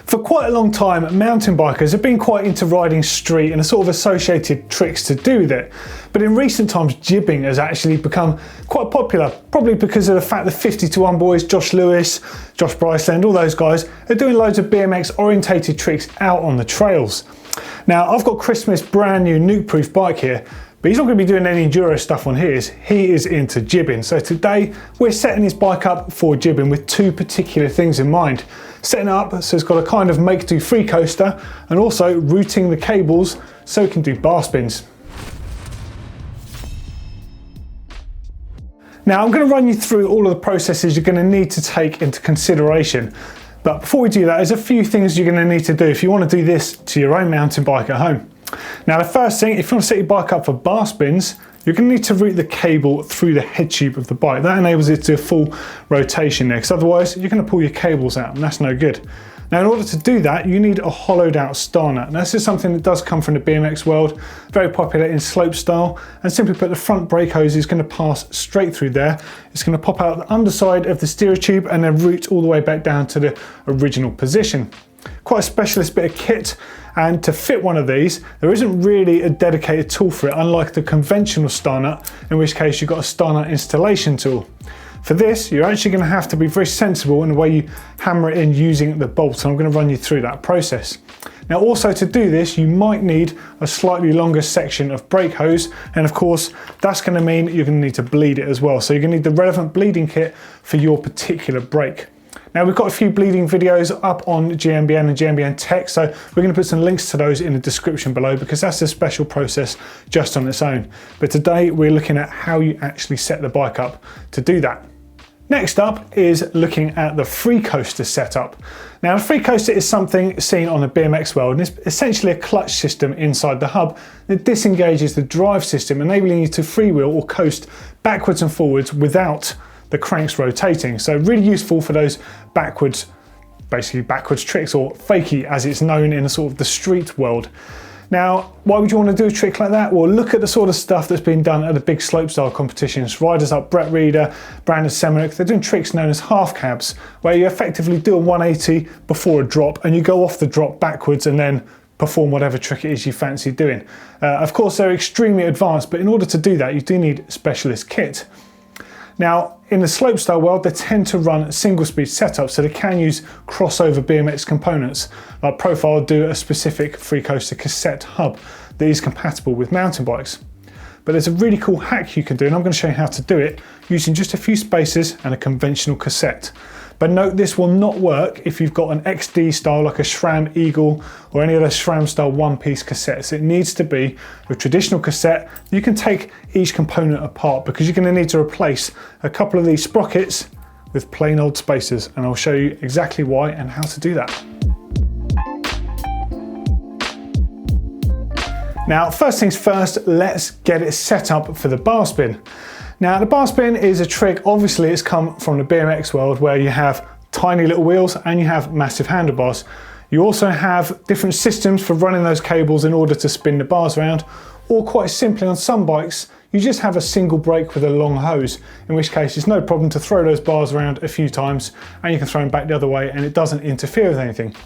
For quite a long time, mountain bikers have been quite into riding street and the sort of associated tricks to do with it. But in recent times, jibbing has actually become quite popular, probably because of the fact that 50-1 boys, Josh Lewis, Josh Bryceland, all those guys are doing loads of BMX orientated tricks out on the trails. Now, I've got Chris Smith's brand new Nukeproof bike here, but he's not going to be doing any enduro stuff on his. He is into jibbing. So today we're setting his bike up for jibbing with two particular things in mind. Setting it up so it's got a kind of make-do Freecoaster, and also routing the cables so it can do bar spins. Now I'm going to run you through all of the processes you're going to need to take into consideration. But before we do that, there's a few things you're going to need to do if you want to do this to your own mountain bike at home. Now the first thing, if you want to set your bike up for bar spins, you're going to need to route the cable through the head tube of the bike. That enables it to do a full rotation there, because otherwise you're going to pull your cables out and that's no good. Now in order to do that, you need a hollowed out star nut. Now this is something that does come from the BMX world, very popular in slope style, and simply put, the front brake hose is going to pass straight through there. It's going to pop out the underside of the steerer tube and then route all the way back down to the original position. Quite a specialist bit of kit, and to fit one of these there isn't really a dedicated tool for it, unlike the conventional star nut, in which case you've got a star nut installation tool. For this you're actually going to have to be very sensible in the way you hammer it in using the bolt, and I'm going to run you through that process. Now also, to do this you might need a slightly longer section of brake hose, and of course that's going to mean you're going to need to bleed it as well, so you're going to need the relevant bleeding kit for your particular brake. Now we've got a few bleeding videos up on GMBN and GMBN Tech, so we're going to put some links to those in the description below, because that's a special process just on its own. But today we're looking at how you actually set the bike up to do that. Next up is looking at the Freecoaster setup. Now the Freecoaster is something seen on the BMX world, and it's essentially a clutch system inside the hub that disengages the drive system, enabling you to freewheel or coast backwards and forwards without the cranks rotating. So really useful for those basically backwards tricks, or fakie as it's known in the sort of the street world. Now, why would you want to do a trick like that? Well, look at the sort of stuff that's been done at the big slopestyle competitions. Riders like Brett Reeder, Brandon Semenick, they're doing tricks known as half cabs, where you effectively do a 180 before a drop and you go off the drop backwards and then perform whatever trick it is you fancy doing. Of course, they're extremely advanced, but in order to do that, you do need specialist kit. Now, in the slopestyle world, they tend to run single speed setups, so they can use crossover BMX components. Like Profile do a specific Freecoaster cassette hub that is compatible with mountain bikes. But there's a really cool hack you can do, and I'm going to show you how to do it using just a few spacers and a conventional cassette. But note, this will not work if you've got an XD style like a SRAM Eagle or any other SRAM style one-piece cassettes. It needs to be a traditional cassette. You can take each component apart, because you're going to need to replace a couple of these sprockets with plain old spacers, and I'll show you exactly why and how to do that. Now, first things first, let's get it set up for the bar spin. Now the bar spin is a trick, obviously it's come from the BMX world, where you have tiny little wheels and you have massive handlebars. You also have different systems for running those cables in order to spin the bars around, or quite simply on some bikes you just have a single brake with a long hose, in which case it's no problem to throw those bars around a few times and you can throw them back the other way and it doesn't interfere with anything.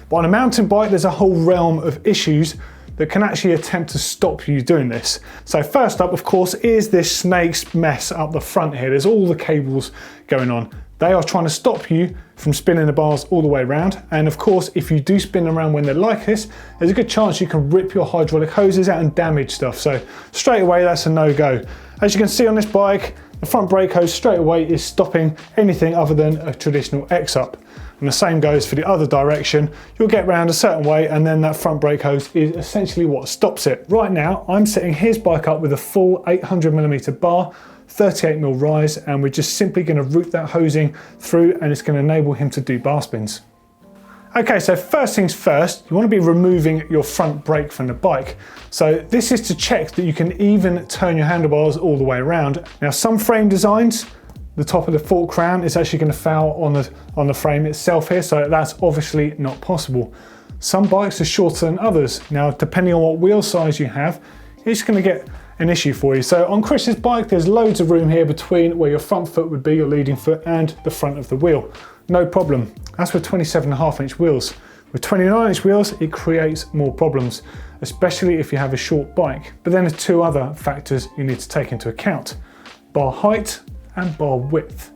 But on a mountain bike there's a whole realm of issues that can actually attempt to stop you doing this. So first up, of course, is this snake's mess up the front here. There's all the cables going on. They are trying to stop you from spinning the bars all the way around. And of course, if you do spin around when they're like this, there's a good chance you can rip your hydraulic hoses out and damage stuff. So straight away, that's a no-go. As you can see on this bike, the front brake hose straight away is stopping anything other than a traditional X-up. And the same goes for the other direction. You'll get round a certain way and then that front brake hose is essentially what stops it. Right now, I'm setting his bike up with a full 800mm bar, 38mm rise, and we're just simply going to route that hosing through, and it's going to enable him to do bar spins. Okay, so first things first, you want to be removing your front brake from the bike. So this is to check that you can even turn your handlebars all the way around. Now some frame designs, the top of the fork crown is actually going to foul on the frame itself here, so that's obviously not possible. Some bikes are shorter than others. Now, depending on what wheel size you have, it's going to get an issue for you. So on Chris's bike, there's loads of room here between where your front foot would be, your leading foot, and the front of the wheel. No problem. That's with 27.5-inch wheels. With 29-inch wheels, it creates more problems, especially if you have a short bike. But then there's two other factors you need to take into account: bar height and bar width.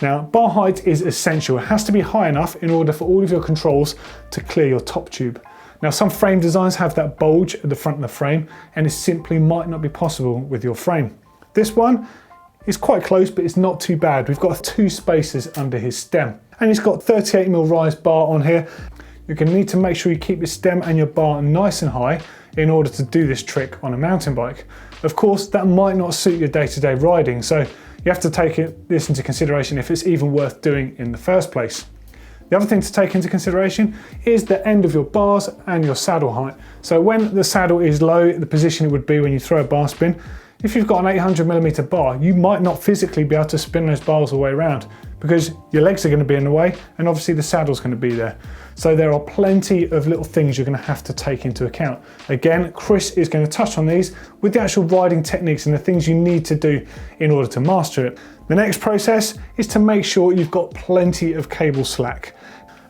Now, bar height is essential. It has to be high enough in order for all of your controls to clear your top tube. Now, some frame designs have that bulge at the front of the frame, and it simply might not be possible with your frame. This one is quite close, but it's not too bad. We've got 2 spaces under his stem, and he's got 38mm rise bar on here. You're going to need to make sure you keep your stem and your bar nice and high in order to do this trick on a mountain bike. Of course, that might not suit your day-to-day riding, so you have to take this into consideration if it's even worth doing in the first place. The other thing to take into consideration is the end of your bars and your saddle height. So when the saddle is low, the position it would be when you throw a bar spin, if you've got an 800mm bar, you might not physically be able to spin those bars all the way around because your legs are going to be in the way and obviously the saddle's going to be there. So there are plenty of little things you're going to have to take into account. Again, Chris is going to touch on these with the actual riding techniques and the things you need to do in order to master it. The next process is to make sure you've got plenty of cable slack.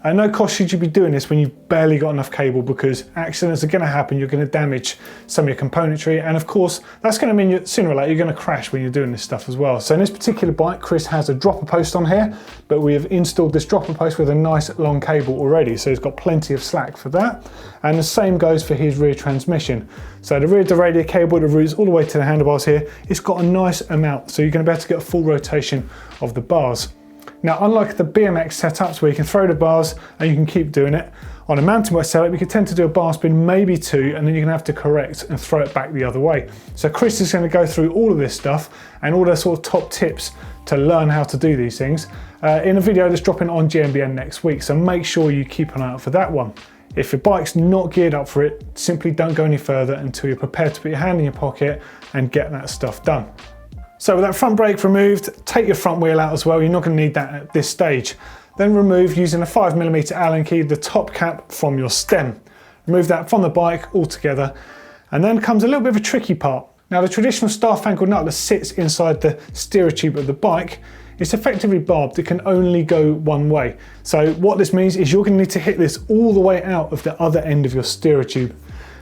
At no cost should you be doing this when you've barely got enough cable, because accidents are going to happen. You're going to damage some of your componentry, and of course that's going to mean sooner or later you're going to crash when you're doing this stuff as well. So in this particular bike, Chris has a dropper post on here, but we have installed this dropper post with a nice long cable already, so he's got plenty of slack for that. And the same goes for his rear transmission. So the rear derailleur cable that routes all the way to the handlebars here, it's got a nice amount, so you're going to be able to get a full rotation of the bars. Now, unlike the BMX setups where you can throw the bars and you can keep doing it, on a mountain bike setup you can tend to do a bar spin, maybe 2, and then you're going to have to correct and throw it back the other way. So Chris is going to go through all of this stuff and all the sort of top tips to learn how to do these things in a video that's dropping on GMBN next week, so make sure you keep an eye out for that one. If your bike's not geared up for it, simply don't go any further until you're prepared to put your hand in your pocket and get that stuff done. So with that front brake removed, take your front wheel out as well. You're not going to need that at this stage. Then remove, using a 5mm Allen key, the top cap from your stem. Remove that from the bike altogether. And then comes a little bit of a tricky part. Now, the traditional star-fangled nut that sits inside the steerer tube of the bike, it's effectively barbed. It can only go one way. So what this means is you're going to need to hit this all the way out of the other end of your steerer tube.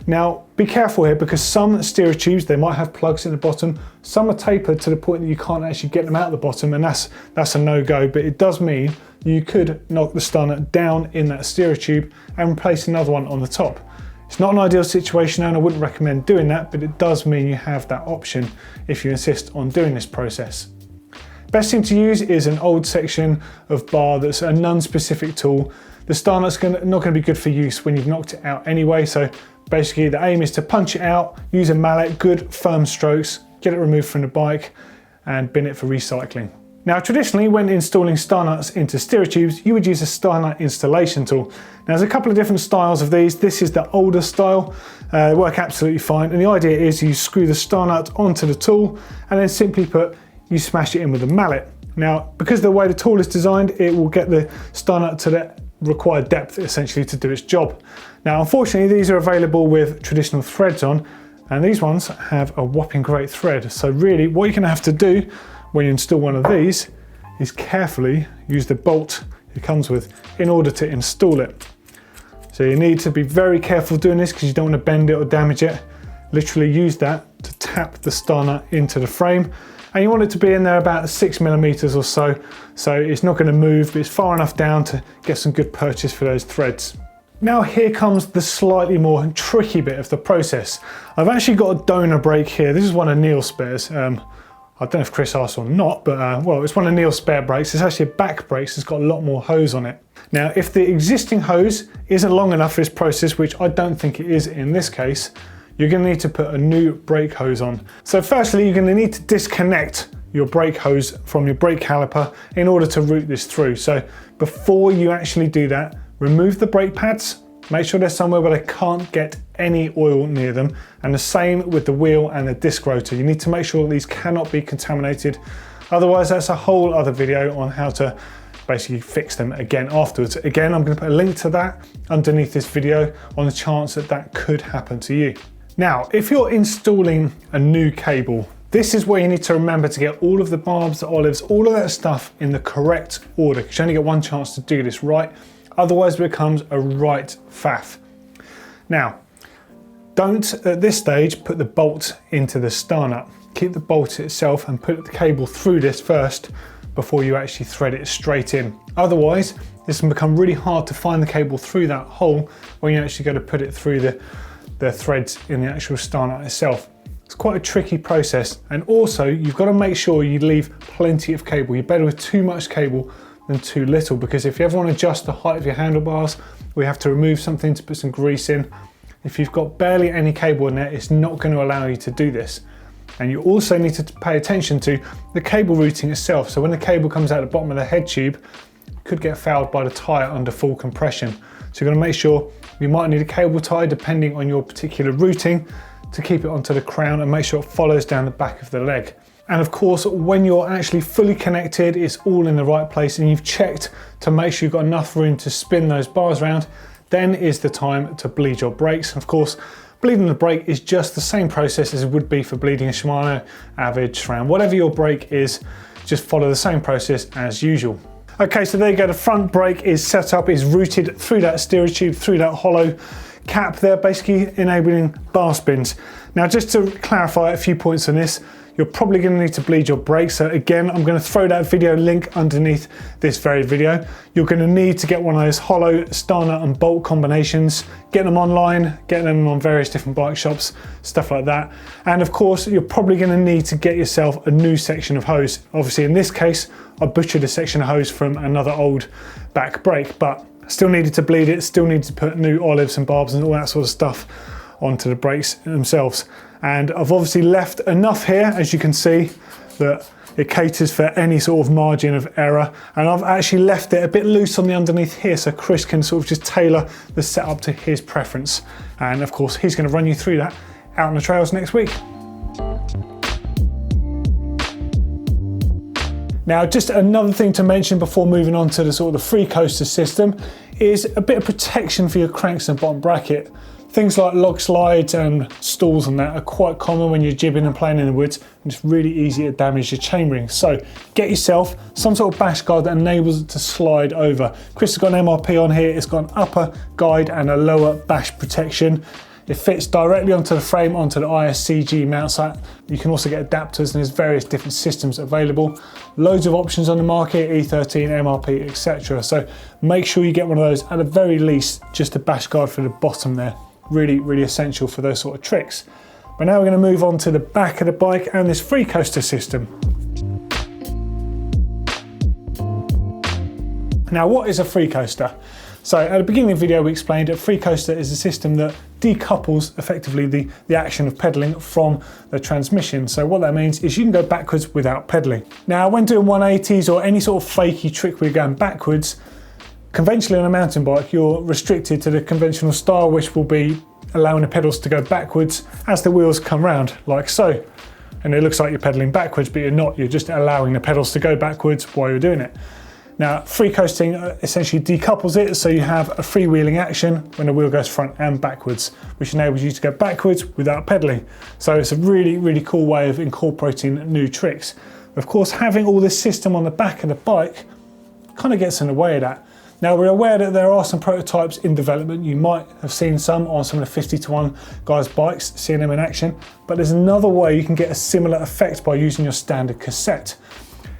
Now, be careful here, because some steerer tubes, they might have plugs in the bottom. Some are tapered to the point that you can't actually get them out the bottom, and that's a no-go. But it does mean you could knock the star nut down in that steerer tube and replace another one on the top. It's not an ideal situation, and I wouldn't recommend doing that, but it does mean you have that option if you insist on doing this process. Best thing to use is an old section of bar that's a non-specific tool. The star nut's not going to be good for use when you've knocked it out anyway, so basically the aim is to punch it out, use a mallet, good firm strokes, get it removed from the bike and bin it for recycling. Now, traditionally when installing star nuts into steerer tubes, you would use a star nut installation tool. Now, there's a couple of different styles of these. This is the older style, they work absolutely fine, and the idea is you screw the star nut onto the tool and then simply you smash it in with a mallet. Now, because of the way the tool is designed, it will get the star nut to the required depth essentially to do its job. Now, unfortunately, these are available with traditional threads on, and these ones have a whopping great thread. So really what you're going to have to do when you install one of these is carefully use the bolt it comes with in order to install it. So you need to be very careful doing this because you don't want to bend it or damage it. Literally use that to tap the star nut into the frame, and you want it to be in there about 6mm or so. So it's not going to move, but it's far enough down to get some good purchase for those threads. Now here comes the slightly more tricky bit of the process. I've actually got a donor brake here. This is one of Neil's spares. I don't know if Chris asked or not, but well, it's one of Neil's spare brakes. It's actually a back brake, so it's got a lot more hose on it. Now, if the existing hose isn't long enough for this process, which I don't think it is in this case, you're going to need to put a new brake hose on. So firstly, you're going to need to disconnect your brake hose from your brake caliper in order to route this through. So before you actually do that, remove the brake pads, make sure they're somewhere where they can't get any oil near them, and the same with the wheel and the disc rotor. You need to make sure these cannot be contaminated, otherwise that's a whole other video on how to basically fix them again afterwards. Again, I'm going to put a link to that underneath this video on the chance that that could happen to you. Now, if you're installing a new cable, this is where you need to remember to get all of the barbs, the olives, all of that stuff in the correct order, because you only get one chance to do this right. Otherwise it becomes a right faff. Now, don't at this stage put the bolt into the star nut. Keep the bolt itself and put the cable through this first before you actually thread it straight in. Otherwise, this can become really hard to find the cable through that hole when you actually go to put it through the threads in the actual star nut itself. It's quite a tricky process, and also you've got to make sure you leave plenty of cable. You're better with too much cable than too little, because if you ever want to adjust the height of your handlebars, we have to remove something to put some grease in. If you've got barely any cable in there, it's not going to allow you to do this. And you also need to pay attention to the cable routing itself. So when the cable comes out the bottom of the head tube, it could get fouled by the tyre under full compression. So you're going to make sure you might need a cable tie depending on your particular routing to keep it onto the crown and make sure it follows down the back of the leg. And of course, when you're actually fully connected, it's all in the right place and you've checked to make sure you've got enough room to spin those bars around, then is the time to bleed your brakes. Of course, bleeding the brake is just the same process as it would be for bleeding a Shimano, Avid, SRAM, whatever your brake is, just follow the same process as usual. Okay, so there you go, the front brake is set up, is routed through that steerage tube, through that hollow cap there, basically enabling bar spins. Now, just to clarify a few points on this, you're probably going to need to bleed your brakes. So again, I'm going to throw that video link underneath this very video. You're going to need to get one of those hollow star nut and bolt combinations, get them online, get them on various different bike shops, stuff like that. And of course, you're probably going to need to get yourself a new section of hose. Obviously, in this case, I butchered a section of hose from another old back brake, but still needed to bleed it, still needed to put new olives and barbs and all that sort of stuff onto the brakes themselves. And I've obviously left enough here, as you can see, that it caters for any sort of margin of error. And I've actually left it a bit loose on the underneath here so Chris can sort of just tailor the setup to his preference. And of course, he's going to run you through that out on the trails next week. Now, just another thing to mention before moving on to the sort of the Freecoaster system is a bit of protection for your cranks and bottom bracket. Things like log slides and stalls and that are quite common when you're jibbing and playing in the woods, and it's really easy to damage your chainring. So get yourself some sort of bash guard that enables it to slide over. Chris has got an MRP on here. It's got an upper guide and a lower bash protection. It fits directly onto the frame, onto the ISCG mount site. You can also get adapters, and there's various different systems available. Loads of options on the market, E13, MRP, etc. So make sure you get one of those, at the very least, just a bash guard for the bottom there. Really, really essential for those sort of tricks. But now we're going to move on to the back of the bike and this Freecoaster system. Now, what is a Freecoaster? So at the beginning of the video, we explained that Freecoaster is a system that decouples effectively the action of pedaling from the transmission. So what that means is you can go backwards without pedaling. Now, when doing 180s or any sort of fakie trick where you're going backwards, conventionally on a mountain bike, you're restricted to the conventional style, which will be allowing the pedals to go backwards as the wheels come round, like so. And it looks like you're pedaling backwards, but you're not. You're just allowing the pedals to go backwards while you're doing it. Now, free coasting essentially decouples it, so you have a freewheeling action when the wheel goes front and backwards, which enables you to go backwards without pedaling. So it's a really, really cool way of incorporating new tricks. Of course, having all this system on the back of the bike kind of gets in the way of that. Now, we're aware that there are some prototypes in development. You might have seen some on some of the 50-to-1 guys' bikes, seeing them in action, but there's another way you can get a similar effect by using your standard cassette.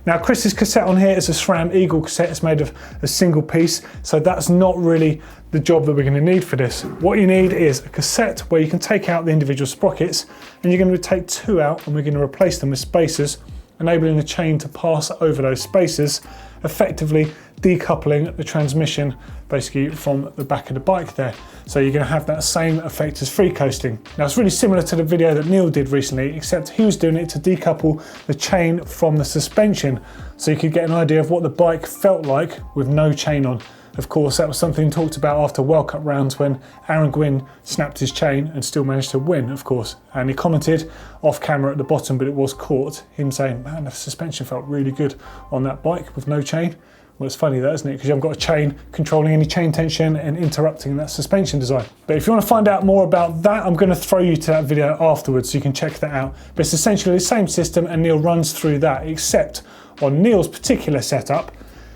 Now, Chris's cassette on here is a SRAM Eagle cassette. It's made of a single piece, so that's not really the job that we're going to need for this. What you need is a cassette where you can take out the individual sprockets, and you're going to take two out, and we're going to replace them with spacers, enabling the chain to pass over those spacers, effectively decoupling the transmission basically from the back of the bike there. So you're going to have that same effect as free coasting. Now, it's really similar to the video that Neil did recently, except he was doing it to decouple the chain from the suspension, so you could get an idea of what the bike felt like with no chain on. Of course, that was something talked about after World Cup rounds when Aaron Gwynn snapped his chain and still managed to win, of course. And he commented off camera at the bottom, but it was caught, him saying, man, the suspension felt really good on that bike with no chain. Well, it's funny that, isn't it? Because you haven't got a chain controlling any chain tension and interrupting that suspension design. But if you want to find out more about that, I'm going to throw you to that video afterwards so you can check that out. But it's essentially the same system, and Neil runs through that, except on Neil's particular setup,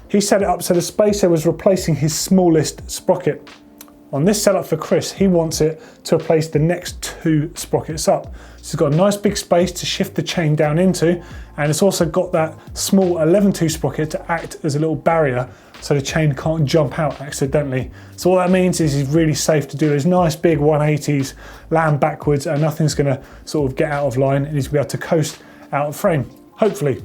He set it up so the spacer was replacing his smallest sprocket. On this setup for Chris, he wants it to replace the next 2 sprockets up. So he's got a nice big space to shift the chain down into, and it's also got that small 11-2 sprocket to act as a little barrier so the chain can't jump out accidentally. So all that means is it's really safe to do those nice big 180s, land backwards, and nothing's gonna sort of get out of line, and he's gonna be able to coast out of frame, hopefully.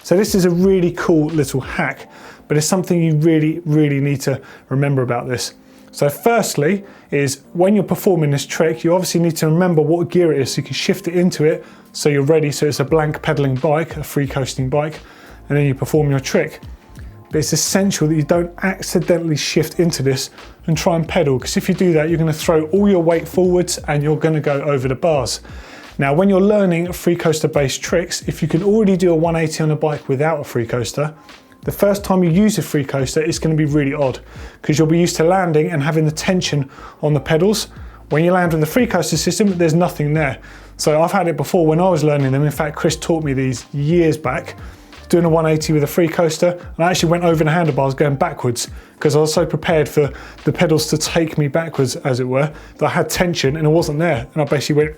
So this is a really cool little hack, but it's something you really need to remember about this. So firstly is when you're performing this trick, you obviously need to remember what gear it is so you can shift it into it so you're ready, so it's a blank pedaling bike, a free coasting bike, and then you perform your trick. But it's essential that you don't accidentally shift into this and try and pedal, because if you do that, you're going to throw all your weight forwards and you're going to go over the bars. Now, when you're learning free coaster based tricks, if you can already do a 180 on a bike without a free coaster, the first time you use a free coaster, it's going to be really odd because you'll be used to landing and having the tension on the pedals. When you land with the free coaster system, there's nothing there. So I've had it before when I was learning them. In fact, Chris taught me these years back, doing a 180 with a free coaster, and I actually went over the handlebars going backwards because I was so prepared for the pedals to take me backwards, as it were, that I had tension and it wasn't there. And I basically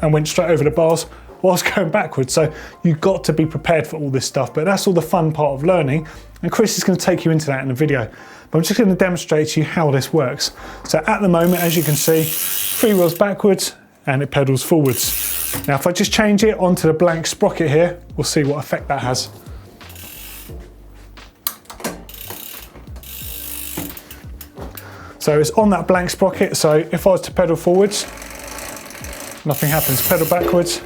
went straight over the bars whilst going backwards. So you've got to be prepared for all this stuff, but that's all the fun part of learning. And Chris is going to take you into that in the video. But I'm just going to demonstrate to you how this works. So at the moment, as you can see, 3 wheels backwards and it pedals forwards. Now, if I just change it onto the blank sprocket here, we'll see what effect that has. So it's on that blank sprocket. So if I was to pedal forwards, nothing happens. Pedal backwards.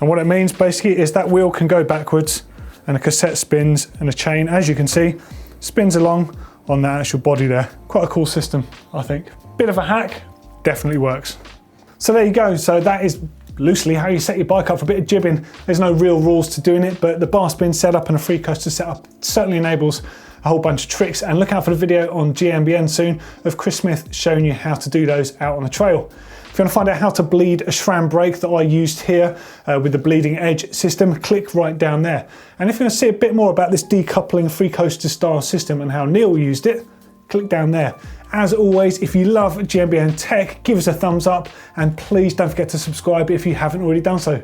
And what it means basically is that wheel can go backwards and the cassette spins and the chain, as you can see, spins along on that actual body there. Quite a cool system, I think. Bit of a hack, definitely works. So there you go. So that is loosely how you set your bike up for a bit of jibbing. There's no real rules to doing it, but the Barspin setup and a free coaster setup certainly enables a whole bunch of tricks. And look out for the video on GMBN soon of Chris Smith showing you how to do those out on the trail. If you want to find out how to bleed a SRAM brake that I used here with the bleeding edge system, click right down there. And if you want to see a bit more about this decoupling free coaster style system and how Neil used it, click down there. As always, if you love GMBN tech, give us a thumbs up and please don't forget to subscribe if you haven't already done so.